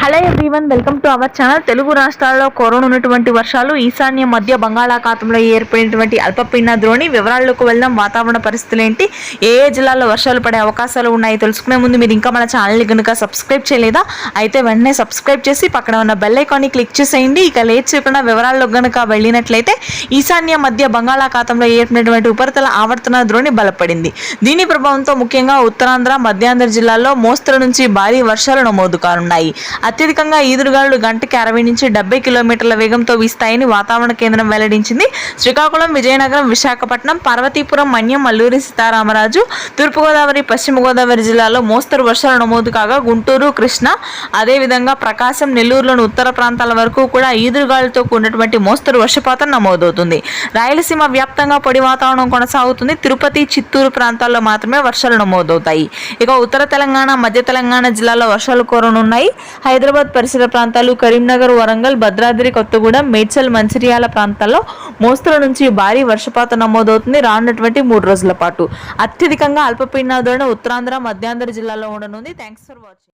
Hello everyone, welcome to our channel. Telugu రాష్ట్రాల్లో కురవనున్నటువంటి వర్షాలు, ఈశాన్య మధ్య బంగాళాఖాతంలో ఏర్పడినటువంటి అల్పపీడన ద్రోణి వివరాల్లోకి వెళ్దాం. వాతావరణ పరిస్థితులు ఏంటి, ఏ జిల్లాల్లో వర్షాలు పడే అవకాశాలు ఉన్నాయి తెలుసుకునే ముందు మీరు ఇంకా మన ఛానల్ని కనుక సబ్స్క్రైబ్ చేయలేదా అయితే వెంటనే సబ్స్క్రైబ్ చేసి పక్కన ఉన్న బెల్ ఐకాన్ని క్లిక్ చేసేయండి. ఇక లేట్ చేయకుండా వివరాల్లో కనుక వెళ్ళినట్లయితే ఈశాన్య మధ్య బంగాళాఖాతంలో ఏర్పడినటువంటి ఉపరితల ఆవర్తన ద్రోణి బలపడింది. దీని ప్రభావంతో ముఖ్యంగా ఉత్తరాంధ్ర, మధ్యాంధ్ర జిల్లాల్లో మోస్తరు నుంచి భారీ వర్షాలు నమోదు కానున్నాయి. అత్యధికంగా ఈదురుగాలులు గంటకి 60 నుంచి 70 కిలోమీటర్ల వేగంతో వీస్తాయని వాతావరణ కేంద్రం వెల్లడించింది. శ్రీకాకుళం, విజయనగరం, విశాఖపట్నం, పార్వతీపురం, మన్యం, అల్లూరి సీతారామరాజు, తూర్పుగోదావరి, పశ్చిమ గోదావరి జిల్లాల్లో మోస్తరు వర్షాలు నమోదు కాగా గుంటూరు, కృష్ణా, అదేవిధంగా ప్రకాశం, నెల్లూరులోని ఉత్తర ప్రాంతాల వరకు కూడా ఈదురుగాలులతో కూడినటువంటి మోస్తరు వర్షపాతం నమోదవుతుంది. రాయలసీమ వ్యాప్తంగా పొడి వాతావరణం కొనసాగుతుంది. తిరుపతి, చిత్తూరు ప్రాంతాల్లో మాత్రమే వర్షాలు నమోదవుతాయి. ఇక ఉత్తర తెలంగాణ, మధ్య తెలంగాణ జిల్లాల్లో వర్షాలు కురవనున్నాయి. హైదరాబాద్ పరిసర ప్రాంతాలు, కరీంనగర్, వరంగల్, భద్రాద్రి కొత్తగూడెం, మేడ్చల్, మంచిర్యాల ప్రాంతాల్లో మోస్తరు నుంచి భారీ వర్షపాతం నమోదవుతుంది. రానున్నటువంటి 3 రోజుల పాటు అత్యధికంగా అల్పపీడన ద్రోణి ఉత్తరాంధ్ర, మధ్యాంధ్ర జిల్లాలో ఉండనుంది. Thanks for watching.